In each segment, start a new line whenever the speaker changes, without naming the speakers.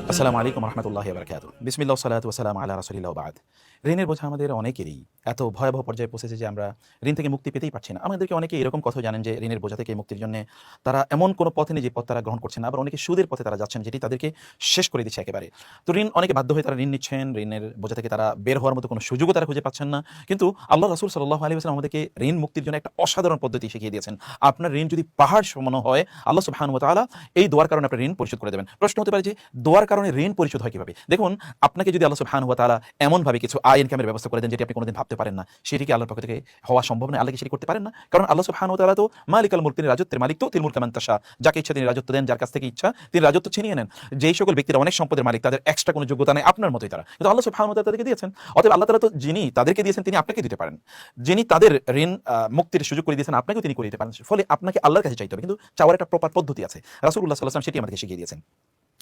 আসসালামু আলাইকুম রহমতুল্লাহি ওয়া বারাকাতুহু। বিসমিল্লাহ ওয়াসসালাতু ওয়াসসালামু আলা রাসূলিল্লাহ ওয়া বা'দ। ঋণের বোঝা আমাদের অনেকেরই এত ভয়াবহ পর্যায়ে পৌঁছেছে যে আমরা ঋণ থেকে মুক্তি পেতেই পারছি না। আমাদেরকে অনেকে এরকম কথাও জানেন যে ঋণের বোঝা থেকে মুক্তির জন্য তারা এমন কোনো পথে নেই যে পথ তারা গ্রহণ করছেন না। আবার অনেকে সুদের পথে তারা যাচ্ছেন যেটি তাদেরকে শেষ করে দিচ্ছে একেবারে। তো ঋণ অনেকে বাধ্য হয়ে তারা ঋণ নিচ্ছেন, ঋণের বোঝা থেকে তারা বের হওয়ার মতো কোনো সুযোগও তারা খুঁজে পাচ্ছেন না। কিন্তু আল্লাহ রাসূল সাল্লাল্লাহু আলাইহি ওয়াসাল্লাম আমাদেরকে ঋণ মুক্তির জন্য একটা অসাধারণ পদ্ধতি শিখিয়ে দিয়েছেন। আপনার ঋণ যদি পাহাড় সমান হয়, আল্লাহ সুবহানাহু ওয়া তাআলা এই দোয়ার কারণে আপনার ঋণ পরিশোধ করে দেবেন। প্রশ্ন হতে পারে যে দোয়ার কারণে ঋণ পরিশোধ হয় কিভাবে? দেখুন, আপনাকে যদি আল্লাহ সুবহানাহু ওয়া তাআলা এমনভাবে কিছু আয় ইনকামের ব্যবস্থা করে দেন যেটি আপনি কোনোদিন ভাবতে পারেন না, সেটি কি আল্লাহর পক্ষ থেকে হওয়া সম্ভব নয়? আল্লাহ কি সেটি করতে পারেন না? কারণ আল্লাহ সুবহানাহু ওয়া তাআলা তো মালিকাল মুলক, তিনি রাজত্বের মালিক। তুতিল মুলকা মান তাশা, যাকে ইচ্ছা তিনি রাজত্ব দেন, যার কাছ থেকে ইচ্ছা তিনি রাজত্ব ছিনিয়ে নেন। যেই সকল ব্যক্তিরা অনেক সম্পদের মালিক, তাদের এক্সট্রা কোনো যোগ্যতা নেই, আপনার মতোই তারা, কিন্তু আল্লাহ সুবহানাহু ওয়া তাআলা তাদেরকে দিয়েছেন। অতএব আল্লাহ তাআলা তো যিনি তাদেরকে দিয়েছেন তিনি আপনাকে দিতে পারেন। যিনি তাদের ঋণ মুক্তির সুযোগ করে দিয়েছেন আপনাকেও তিনি করে দিতে পারেন। ফলে আপনাকে আল্লাহর কাছে চাইতে হবে, কিন্তু চাওয়ার একটা প্রপার পদ্ধতি আছে। রাসূলুল্লাহ সাল্লাল্লাহু আলাইহি ওয়াসাল্লাম সেটি আমাদেরকে শিখিয়ে দিয়েছেন।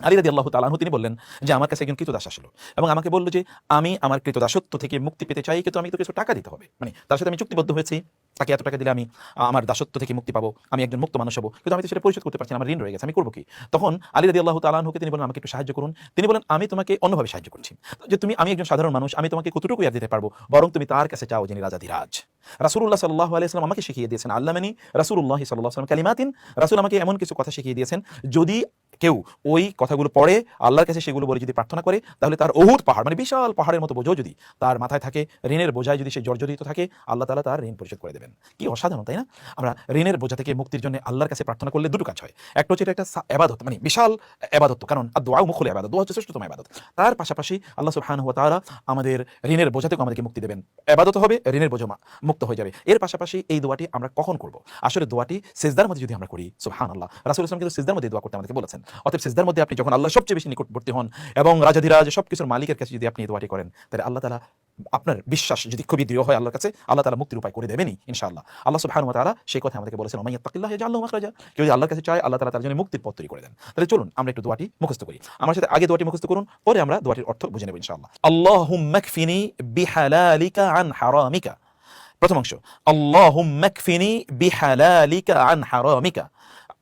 আলী রাদিয়াল্লাহু তাআলা আনহু তিনি বললেন যে আমার কাছে একজন ক্রীতদাস আসলো এবং আমাকে বলল যে আমি আমার ক্রীতদাসত্ব থেকে মুক্তি পেতে চাই, কিন্তু আমি তো কিছু টাকা দিতে হবে, মানে তার সাথে আমি চুক্তিবদ্ধ হয়েছি, তাকে এত টাকা দিলে আমি আমার দাসত্ব থেকে মুক্তি পাবো, আমি একজন মুক্ত মানুষ হবো, কিন্তু আমি তো সেটা পরিশোধ করতে পারছি না, আমার ঋণ রয়ে গেছে, আমি করবো কি? তখন আলী রাদিয়াল্লাহু তাআলা আনহুকে তিনি বললেন আমাকে একটু সাহায্য করুন। তিনি বলেন আমি তোমাকে অন্যভাবে সাহায্য করছি, যে আমি একজন সাধারণ মানুষ, আমি তোমাকে কতটুকু আর দিতে পারবো, বরং তুমি তার কাছে চাও যিনি রাজাধিরাজ। রাসূলুল্লাহ সাল্লাল্লাহু আলাইহি ওয়াসাল্লাম আমাকে শিখিয়ে দিয়েছেন, আল্লামানি রাসূলুল্লাহ সাল্লাল্লাহু আলাইহি ওয়াসাল্লাম কালিমাতিন, রাসূল আমাকে এমন কিছু কথা শিখিয়ে দিয়েছেন, যদি কেউ ওই কথাগুলো পড়ে আল্লাহর কাছে সেগুলো বলে যদি প্রার্থনা করে, তাহলে তার উহুদ পাহাড়, মানে বিশাল পাহাড়ের মতো বোঝাও যদি তার মাথায় থাকে, ঋণের বোঝায় যদি সে জর্জরিত থাকে, আল্লাহ তাআলা তার ঋণ পরিশোধ করে দেবেন। কি অসাধারণ, তাই না? আমরা ঋণের বোঝা থেকে মুক্তির জন্য আল্লাহর কাছে প্রার্থনা করলে দুটো কাজ হয়। একটা হচ্ছে এটা একটা ইবাদত, মানে বিশাল ইবাদত, কারণ দুআ মুখুল ইবাদত, দোয়া হচ্ছে শ্রেষ্ঠতম ইবাদত। তার পাশাপাশি আল্লাহ সুবহানাহু ওয়া তাআলা আমাদের ঋণের বোঝা থেকে আমাদেরকে মুক্তি দেবেন। ইবাদত হবে, ঋণের বোঝা মুক্ত হয়ে যাবে। এর পাশাপাশি এই দোয়াটি আমরা কখন করব? আসলে দোয়াটি সিজদার মধ্যে যদি আমরা করি, সুবহানাল্লাহ, রাসূল সাল্লাল্লাহু আলাইহি ওয়াসাল্লাম কিন্তু সিজদার মধ্যে দোয়া করতে আমাদেরকে বলেছেন। অতএব সিজদার মধ্যে আপনি যখন আল্লাহর সবচেয়ে বেশি নিকটবর্তী হন এবং রাজাধিরাজ সবকিছুর মালিকের কাছে যদি আপনি এই দোয়াটি করেন, তাহলে আল্লাহ তাআলা, আপনার বিশ্বাস যদি খুবই দৃঢ় হয় আল্লাহর কাছে, আল্লাহ তাআলা মুক্তির উপায় করে দেবেনই ইনশাআল্লাহ। আল্লাহ সুবহানাহু ওয়া তাআলা সেই কথা আমাদেরকে বলেছেন, ওয়া ইয়াত্তাকিল্লাহ ইয়াজআল লাহু মাখরাজা। কেউ যদি আল্লাহর কাছে চায়, আল্লাহ তাআলা তার জন্য মুক্তির পথ তৈরি করে দেন। তাহলে চলুন আমরা একটু দোয়াটি মুখস্থ করি। আমার সাথে আগে দোয়াটি মুখস্থ করুন, পরে আমরা দোয়াটির অর্থ বুঝে নেব ইনশাআল্লাহ। আল্লাহুম্মা কফিনি বিহালালিকা আন হারামিকা। প্রথম অংশ, আল্লাহুম্মা কফিনি বিহালালিকা আন হারামিকা।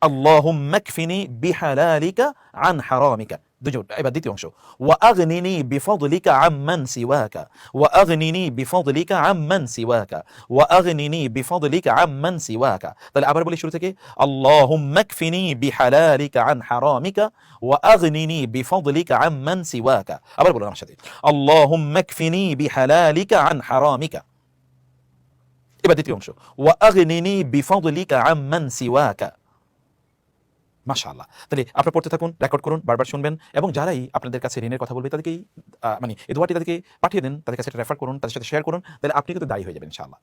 আল্লাহুম্মা কফিনি বিহালালিকা আন হারামিকা। এবার দ্বিতীয় অংশ, ওয়া আগনিনি বিফদলিকা আম্মান সিওয়াকা। ওয়া আগনিনি বিফদলিকা আম্মান সিওয়াকা। ওয়া আগনিনি বিফদলিকা আম্মান সিওয়াকা। তাহলে আবার বলি শুরু থেকে, আল্লাহুম্মা কফিনি বিহালালিকা আন হারামিকা ওয়া আগনিনি বিফদলিকা আম্মান সিওয়াকা। আবার বলুন আমার সাথে, আল্লাহুম্মা কফিনি বিহালালিকা আন হারামিকা। এবার দ্বিতীয় অংশ, ওয়া আগনিনি বিফদলিকা আম্মান সিওয়াকা। মাশাআল্লাহ। তাহলে আপনারা পড়তে থাকুন, রেকর্ড করুন, বারবার শুনবেন, এবং যারাই আপনাদের কাছে ঋণের কথা বলবে তাদেরকেই মানে এই দোয়াটি তাদেরকে পাঠিয়ে দেন, তাদের কাছে এটা রেফার করুন, তাদের সাথে শেয়ার করুন, তাহলে আপনি কিন্তু দায়ী হয়ে যাবেন ইনশাআল্লাহ।